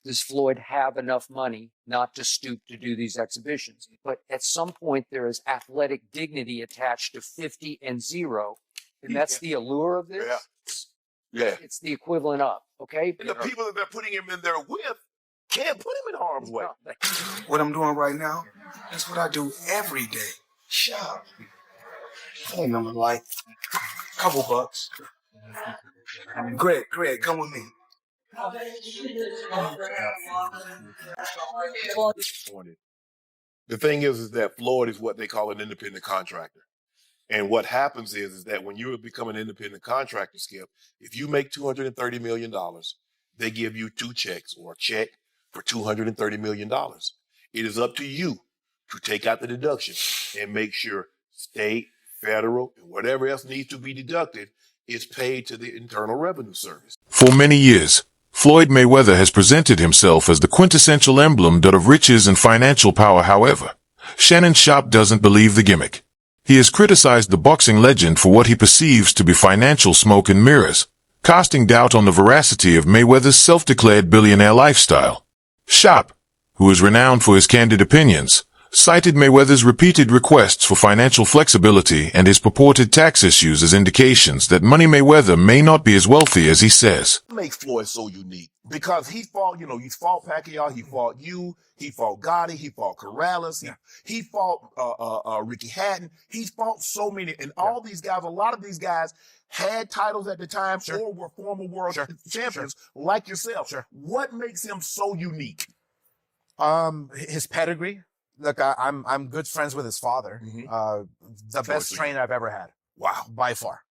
does Floyd have enough money not to stoop to do these exhibitions? But at some point, there is athletic dignity attached to 50 and 0. And that's the allure of this. Yeah. It's the equivalent of, okay? And the people that they're putting him in there with can't put him in harm's way. What I'm doing right now is what I do every day. Shop. Hey, number like couple bucks. Greg, come with me. The thing is that Floyd is what they call an independent contractor. And what happens is that when you become an independent contractor, Skip, if you make $230 million, they give you 2 checks or a check for $230 million. It is up to you to take out the deduction and make sure state, federal, and whatever else needs to be deducted is paid to the Internal Revenue Service. For many years, Floyd Mayweather has presented himself as the quintessential emblem of riches and financial power. However, Shannon Sharpe doesn't believe the gimmick. He has criticized the boxing legend for what he perceives to be financial smoke and mirrors, casting doubt on the veracity of Mayweather's self-declared billionaire lifestyle. Sharpe, who is renowned for his candid opinions, cited Mayweather's repeated requests for financial flexibility and his purported tax issues as indications that Money Mayweather may not be as wealthy as he says. What makes Floyd so unique? Because he fought, he fought Pacquiao, he fought you, he fought Gotti, he fought Corrales, he fought Ricky Hatton. He's fought so many, and all these guys, a lot of these guys had titles at the time or were former world champions like yourself. What makes him so unique? His pedigree. Look, I'm good friends with his father. The best trainer I've ever had. Wow. By far.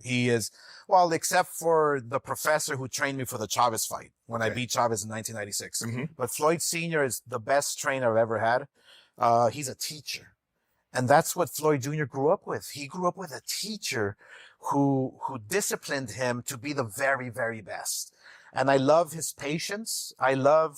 He is, well, except for the professor who trained me for the Chavez fight when I beat Chavez in 1996. But Floyd Sr. is the best trainer I've ever had. He's a teacher. And that's what Floyd Jr. grew up with. He grew up with a teacher who disciplined him to be the very, very best. And I love his patience. I love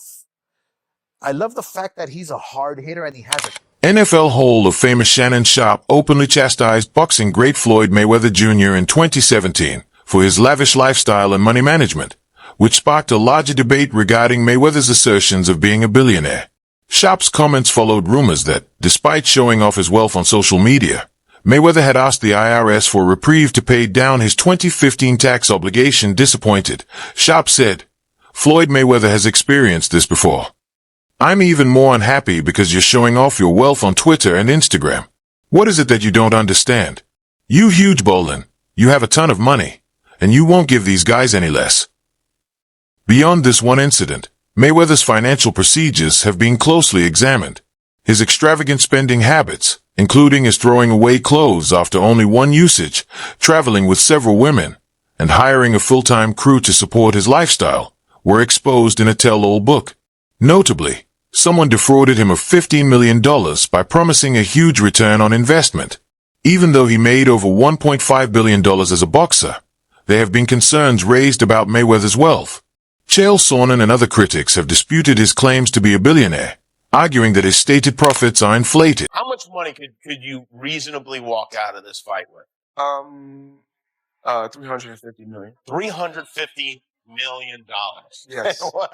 the fact that he's a hard hitter and he has a NFL Hall of Famer Shannon Sharpe openly chastised boxing great Floyd Mayweather Jr. in 2017 for his lavish lifestyle and money management, which sparked a larger debate regarding Mayweather's assertions of being a billionaire. Sharpe's comments followed rumors that, despite showing off his wealth on social media, Mayweather had asked the IRS for a reprieve to pay down his 2015 tax obligation. Disappointed, Sharpe said, "Floyd Mayweather has experienced this before. I'm even more unhappy because you're showing off your wealth on Twitter and Instagram. What is it that you don't understand? You huge bowling, you have a ton of money, and you won't give these guys any less." Beyond this one incident, Mayweather's financial procedures have been closely examined. His extravagant spending habits, including his throwing away clothes after only one usage, traveling with several women, and hiring a full-time crew to support his lifestyle, were exposed in a tell-all book. Notably, someone defrauded him of $15 million by promising a huge return on investment. Even though he made over $1.5 billion as a boxer, there have been concerns raised about Mayweather's wealth. Chael Sonnen and other critics have disputed his claims to be a billionaire, arguing that his stated profits are inflated. How much money could you reasonably walk out of this fight with? 350 million. $350 million. Yes. Wow.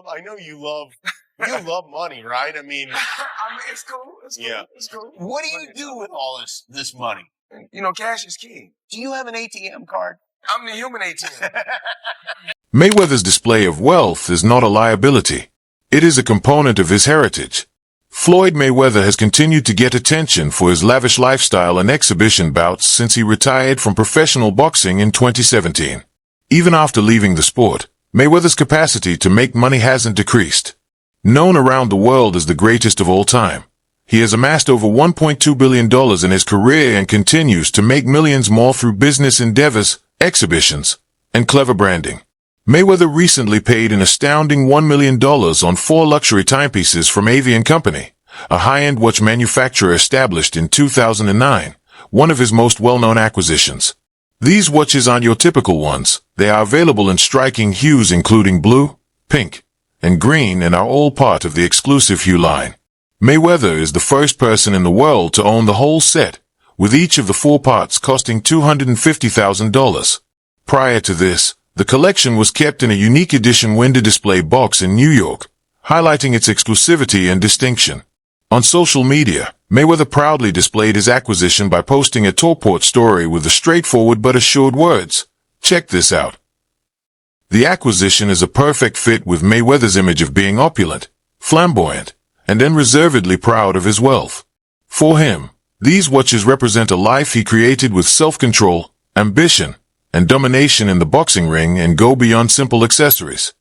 I know you love money, right? I mean, It's cool. It's cool. Yeah. It's cool. What do you do with all this money? Cash is king. Do you have an ATM card? I'm the human ATM. Mayweather's display of wealth is not a liability. It is a component of his heritage. Floyd Mayweather has continued to get attention for his lavish lifestyle and exhibition bouts since he retired from professional boxing in 2017. Even after leaving the sport, Mayweather's capacity to make money hasn't decreased. Known around the world as the greatest of all time, he has amassed over $1.2 billion in his career and continues to make millions more through business endeavors, exhibitions, and clever branding. Mayweather recently paid an astounding $1 million on 4 luxury timepieces from Avian Company, a high-end watch manufacturer established in 2009, one of his most well-known acquisitions. These watches aren't your typical ones. They are available in striking hues including blue, pink, and green and are all part of the exclusive hue line. Mayweather is the first person in the world to own the whole set, with each of the 4 parts costing $250,000. Prior to this, The collection was kept in a unique edition window display box in New York, highlighting its exclusivity and distinction. On social media, Mayweather proudly displayed his acquisition by posting a Torport story with the straightforward but assured words, "Check this out." The acquisition is a perfect fit with Mayweather's image of being opulent, flamboyant, and unreservedly proud of his wealth. For him, these watches represent a life he created with self-control, ambition, and domination in the boxing ring and go beyond simple accessories.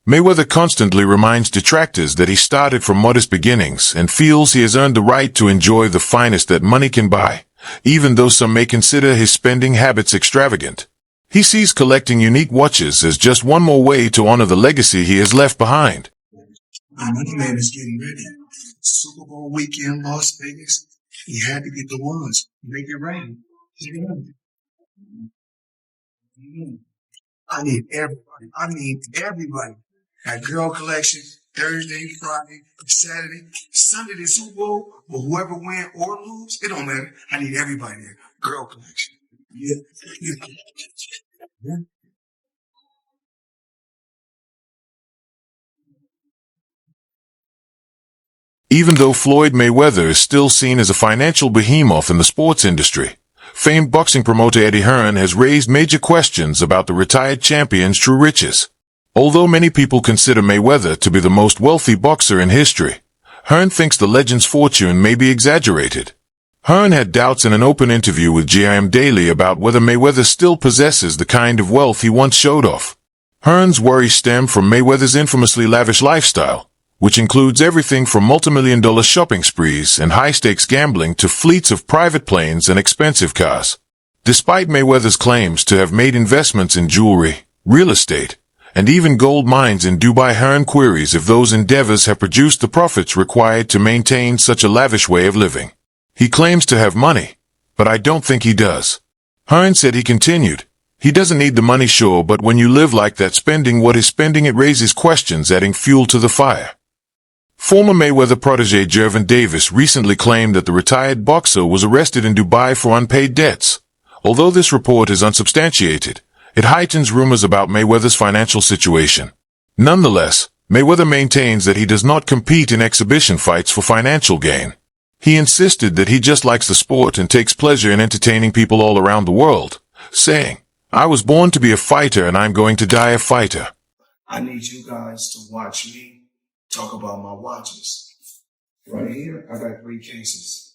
Mayweather constantly reminds detractors that he started from modest beginnings and feels he has earned the right to enjoy the finest that money can buy, even though some may consider his spending habits extravagant. He sees collecting unique watches as just one more way to honor the legacy he has left behind. Another man is getting ready. Super Bowl weekend, Las Vegas. He had to get the ones. Make it rain. I need everybody. That girl collection, Thursday, Friday, Saturday, Sunday, the Super Bowl, but whoever win or lose, it don't matter. I need everybody there. Girl collection. Yeah. Even though Floyd Mayweather is still seen as a financial behemoth in the sports industry, famed boxing promoter Eddie Hearn has raised major questions about the retired champion's true riches. Although many people consider Mayweather to be the most wealthy boxer in history, Hearn thinks the legend's fortune may be exaggerated. Hearn had doubts in an open interview with GIM Daily about whether Mayweather still possesses the kind of wealth he once showed off. Hearn's worries stem from Mayweather's infamously lavish lifestyle, which includes everything from multimillion-dollar shopping sprees and high-stakes gambling to fleets of private planes and expensive cars. Despite Mayweather's claims to have made investments in jewelry, real estate, and even gold mines in Dubai, Hearn queries if those endeavors have produced the profits required to maintain such a lavish way of living. He claims to have money, but I don't think he does. Hearn said, he continued, he doesn't need the money, sure, but when you live like that, spending what he's spending, it raises questions, adding fuel to the fire. Former Mayweather protege Gervonta Davis recently claimed that the retired boxer was arrested in Dubai for unpaid debts. Although this report is unsubstantiated, it heightens rumors about Mayweather's financial situation. Nonetheless, Mayweather maintains that he does not compete in exhibition fights for financial gain. He insisted that he just likes the sport and takes pleasure in entertaining people all around the world, saying, "I was born to be a fighter and I'm going to die a fighter." I need you guys to watch me talk about my watches. Right here, I got 3 cases.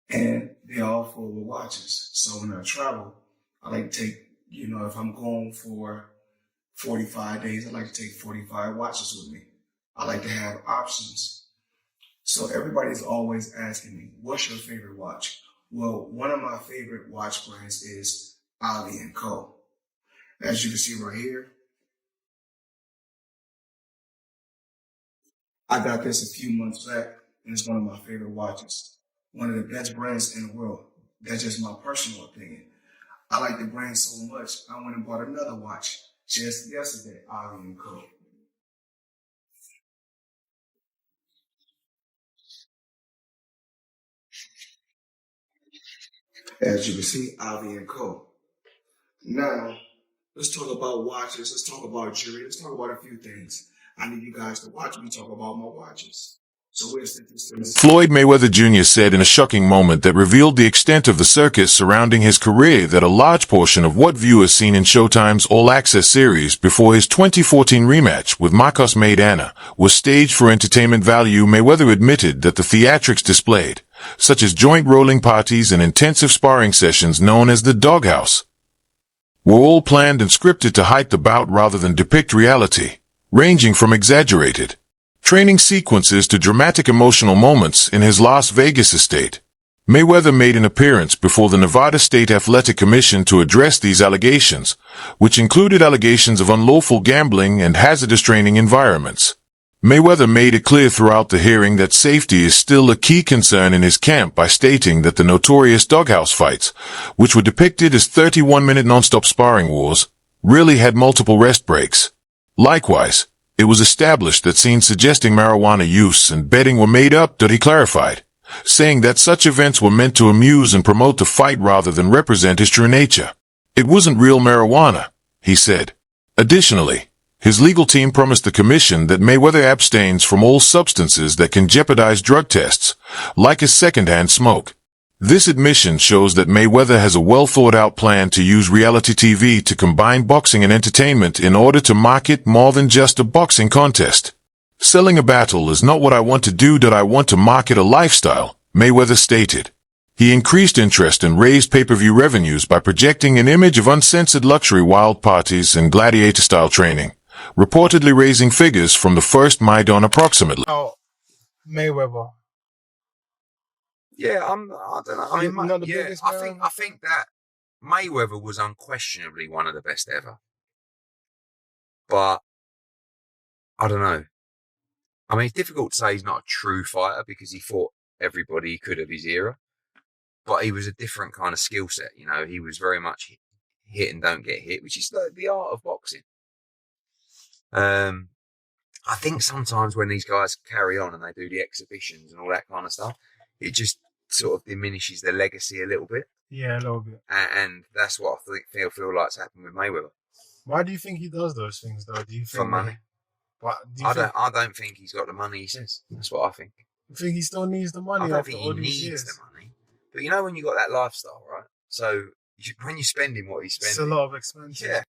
And they're all full of watches. So when I travel, I like to take, if I'm going for 45 days, I like to take 45 watches with me. I like to have options. So everybody's always asking me, what's your favorite watch? Well, one of my favorite watch brands is Ali & Co. As you can see right here, I got this a few months back, and it's one of my favorite watches. One of the best brands in the world. That's just my personal opinion. I like the brand so much, I went and bought another watch just yesterday, Ali & Co. As you can see, Ali & Co. Now, let's talk about watches. Let's talk about jewelry. Let's talk about a few things. I need you guys to watch me talk about my watches. So where's this? Floyd Mayweather Jr. said in a shocking moment that revealed the extent of the circus surrounding his career that a large portion of what viewers seen in Showtime's All Access series before his 2014 rematch with Marcos Maidana was staged for entertainment value. Mayweather admitted that the theatrics displayed, such as joint rolling parties and intensive sparring sessions known as the doghouse, were all planned and scripted to hype the bout rather than depict reality, ranging from exaggerated training sequences to dramatic emotional moments in his Las Vegas estate. Mayweather made an appearance before the Nevada State Athletic Commission to address these allegations, which included allegations of unlawful gambling and hazardous training environments. Mayweather made it clear throughout the hearing that safety is still a key concern in his camp by stating that the notorious doghouse fights, which were depicted as 31-minute non-stop sparring wars, really had multiple rest breaks. Likewise, it was established that scenes suggesting marijuana use and betting were made up, he clarified, saying that such events were meant to amuse and promote the fight rather than represent his true nature. It wasn't real marijuana, he said. Additionally, his legal team promised the commission that Mayweather abstains from all substances that can jeopardize drug tests, like his secondhand smoke. This admission shows that Mayweather has a well-thought-out plan to use reality TV to combine boxing and entertainment in order to market more than just a boxing contest. Selling a battle is not what I want to do. I want to market a lifestyle, Mayweather stated. He increased interest and raised pay-per-view revenues by projecting an image of uncensored luxury wild parties and gladiator-style training, reportedly raising figures from the first Maidan approximately. Oh, Mayweather. Yeah, I don't know. I mean, Not the biggest man. I think that Mayweather was unquestionably one of the best ever. But I don't know. I mean, it's difficult to say he's not a true fighter because he fought everybody he could of his era. But he was a different kind of skill set. You know, he was very much hit and don't get hit, which is the art of boxing. I think sometimes when these guys carry on and they do the exhibitions and all that kind of stuff, it just sort of diminishes their legacy a little bit. Yeah, a little bit. And that's what I feel like's happened with Mayweather. Why do you think he does those things, though? Do you think For money. I don't think he's got the money he says. That's what I think. You think he still needs the money? I don't after think all he these needs years? the money. But you know when you got that lifestyle, right? So when you're spending what he's It's spending. a lot of expenses. Yeah.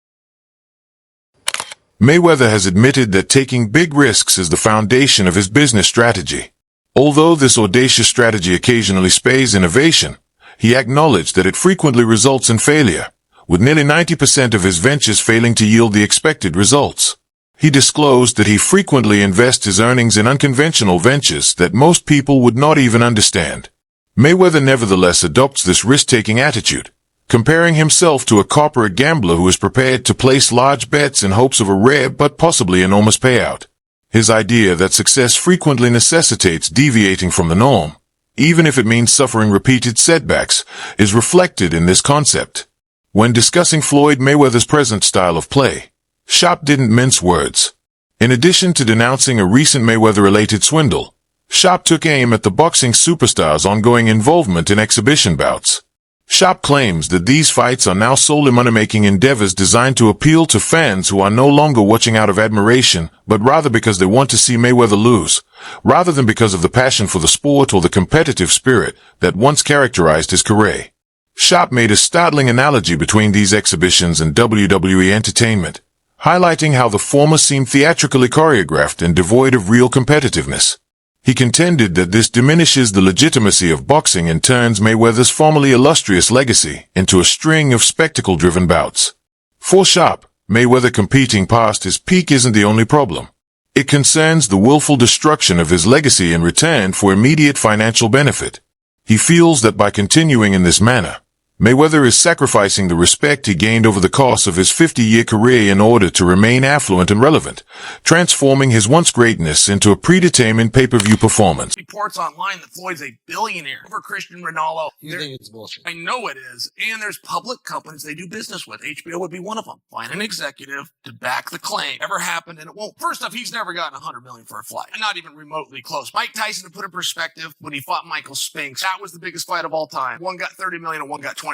Mayweather has admitted that taking big risks is the foundation of his business strategy. Although this audacious strategy occasionally spays innovation, he acknowledged that it frequently results in failure, with nearly 90% of his ventures failing to yield the expected results. He disclosed that he frequently invests his earnings in unconventional ventures that most people would not even understand. Mayweather nevertheless adopts this risk-taking attitude, comparing himself to a corporate gambler who is prepared to place large bets in hopes of a rare but possibly enormous payout. His idea that success frequently necessitates deviating from the norm, even if it means suffering repeated setbacks, is reflected in this concept. When discussing Floyd Mayweather's present style of play, Sharpe didn't mince words. In addition to denouncing a recent Mayweather-related swindle, Sharpe took aim at the boxing superstar's ongoing involvement in exhibition bouts. Sharpe claims that these fights are now solely money-making endeavors designed to appeal to fans who are no longer watching out of admiration, but rather because they want to see Mayweather lose, rather than because of the passion for the sport or the competitive spirit that once characterized his career. Sharpe made a startling analogy between these exhibitions and WWE entertainment, highlighting how the former seemed theatrically choreographed and devoid of real competitiveness. He contended that this diminishes the legitimacy of boxing and turns Mayweather's formerly illustrious legacy into a string of spectacle-driven bouts. For Sharpe, Mayweather competing past his peak isn't the only problem. It concerns the willful destruction of his legacy in return for immediate financial benefit. He feels that by continuing in this manner, Mayweather is sacrificing the respect he gained over the course of his 50-year career in order to remain affluent and relevant, transforming his once greatness into a predetermined pay-per-view performance. Reports online that Floyd's a billionaire over Cristiano Ronaldo. You think it's bullshit? I know it is. And there's public companies they do business with. HBO would be one of them. Find an executive to back the claim. Never happened, and it won't. First off, he's never gotten $100 million for a fight. Not even remotely close. Mike Tyson, to put in perspective, when he fought Michael Spinks, that was the biggest fight of all time. One got $30 million and one got 29.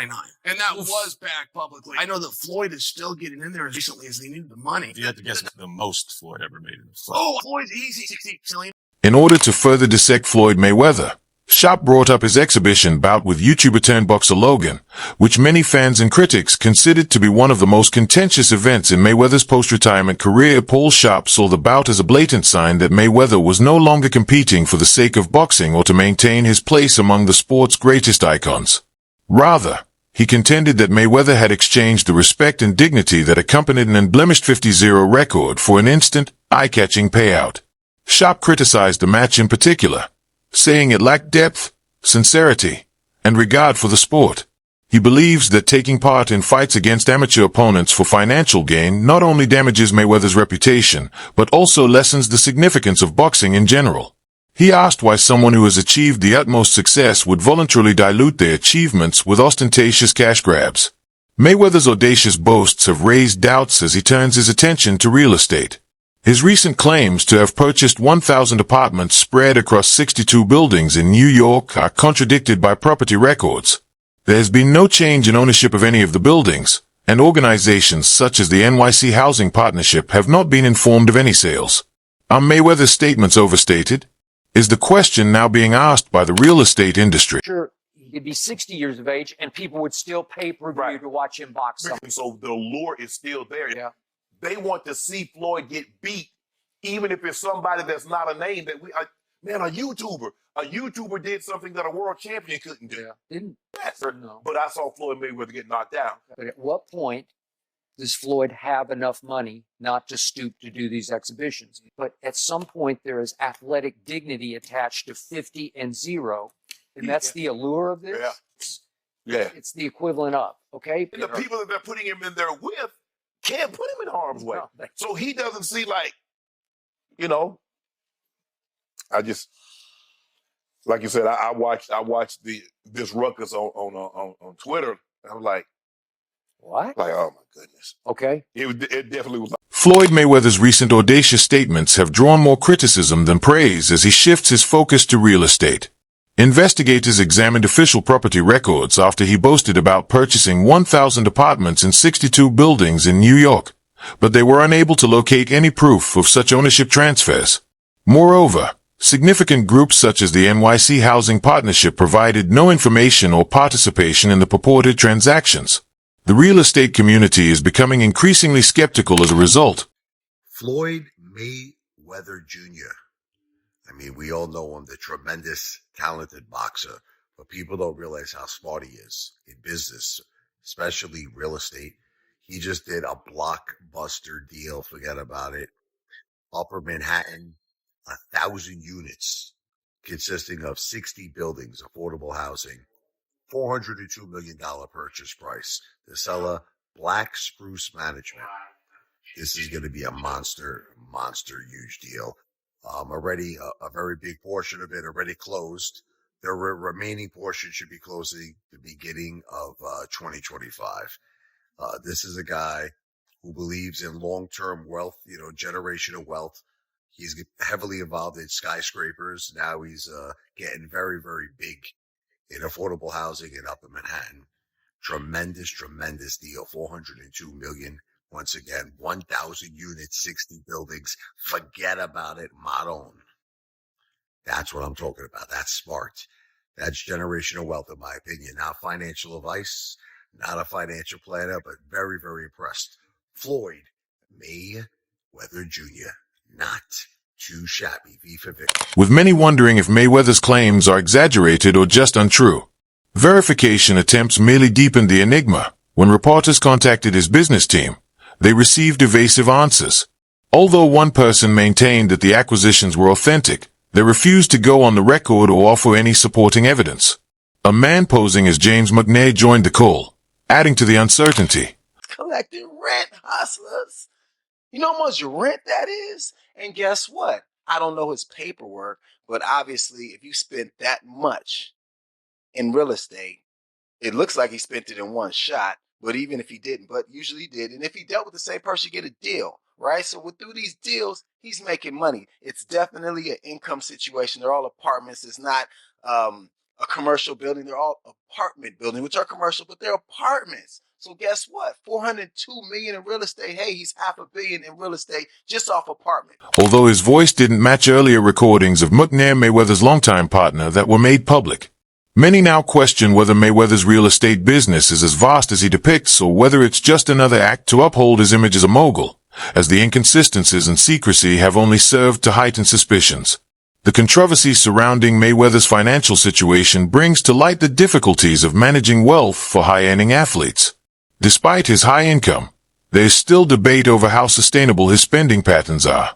And that was backed publicly. I know that Floyd is still getting in there as recently as they needed the money. If you had to guess the most Floyd ever made in a fight. Oh, Floyd's easy, 60 million. In order to further dissect Floyd Mayweather, Sharpe brought up his exhibition bout with YouTuber-turned-boxer Logan, which many fans and critics considered to be one of the most contentious events in Mayweather's post-retirement career. Paul Sharpe saw the bout as a blatant sign that Mayweather was no longer competing for the sake of boxing or to maintain his place among the sport's greatest icons. Rather, he contended that Mayweather had exchanged the respect and dignity that accompanied an unblemished 50-0 record for an instant, eye-catching payout. Sharpe criticized the match in particular, saying it lacked depth, sincerity, and regard for the sport. He believes that taking part in fights against amateur opponents for financial gain not only damages Mayweather's reputation, but also lessens the significance of boxing in general. He asked why someone who has achieved the utmost success would voluntarily dilute their achievements with ostentatious cash grabs. Mayweather's audacious boasts have raised doubts as he turns his attention to real estate. His recent claims to have purchased 1,000 apartments spread across 62 buildings in New York are contradicted by property records. There has been no change in ownership of any of the buildings, and organizations such as the NYC Housing Partnership have not been informed of any sales. Are Mayweather's statements overstated? Is the question now being asked by the real estate industry. Sure, he could be 60 years of age and people would still pay per view to watch him box something. So the allure is still there. Yeah. They want to see Floyd get beat, even if it's somebody that's not a name that we. Man, a YouTuber did something that a world champion couldn't do. Yeah. Didn't. Yes. No. But I saw Floyd Mayweather get knocked out. But at what point does Floyd have enough money not to stoop to do these exhibitions? But at some point, there is athletic dignity attached to 50 and 0. And that's the allure of this. Yeah. It's the equivalent of, okay? And the people that they're putting him in there with can't put him in harm's way. No, So he doesn't see, like, you know, I just, like you said, I watched this ruckus on Twitter. And I'm like, what? Like, oh my goodness. Okay. It definitely was. Floyd Mayweather's recent audacious statements have drawn more criticism than praise as he shifts his focus to real estate. Investigators examined official property records after he boasted about purchasing 1,000 apartments in 62 buildings in New York, but they were unable to locate any proof of such ownership transfers. Moreover, significant groups such as the NYC Housing Partnership provided no information or participation in the purported transactions. The real estate community is becoming increasingly skeptical as a result. Floyd Mayweather Jr. I mean, we all know him, the tremendous, talented boxer, but people don't realize how smart he is in business, especially real estate. He just did a blockbuster deal, forget about it. Upper Manhattan, 1,000 units consisting of 60 buildings, affordable housing, $402 million purchase price. The seller, Black Spruce Management. This is going to be a monster huge deal. Already a very big portion of it already closed. The remaining portion should be closing the beginning of 2025. This is a guy who believes in long-term wealth, generational wealth. He's heavily involved in skyscrapers. Now he's getting very, very big in affordable housing in Upper Manhattan. Tremendous deal. $402 million. Once again, 1,000 units, 60 buildings. Forget about it. Maron. That's what I'm talking about. That's smart. That's generational wealth, in my opinion. Not financial advice, not a financial planner, but very, very impressed. Floyd Mayweather Jr. Not too shabby. V for Victor. With many wondering if Mayweather's claims are exaggerated or just untrue. Verification attempts merely deepened the enigma. When reporters contacted his business team, they received evasive answers. Although one person maintained that the acquisitions were authentic, they refused to go on the record or offer any supporting evidence. A man posing as James McNair joined the call, adding to the uncertainty. Collecting rent, hustlers. You know how much rent that is? And guess what? I don't know his paperwork, but obviously if you spent that much in real estate, it looks like he spent it in one shot, but even if he didn't, but usually he did. And if he dealt with the same person, you get a deal, right? So through these deals, he's making money. It's definitely an income situation. They're all apartments. It's not a commercial building. They're all apartment buildings, which are commercial, but they're apartments. So guess what? $402 million in real estate. Hey, he's $500 million in real estate just off apartment. Although his voice didn't match earlier recordings of McNair, Mayweather's longtime partner, that were made public. Many now question whether Mayweather's real estate business is as vast as he depicts or whether it's just another act to uphold his image as a mogul, as the inconsistencies and secrecy have only served to heighten suspicions. The controversy surrounding Mayweather's financial situation brings to light the difficulties of managing wealth for high-earning athletes. Despite his high income, there is still debate over how sustainable his spending patterns are.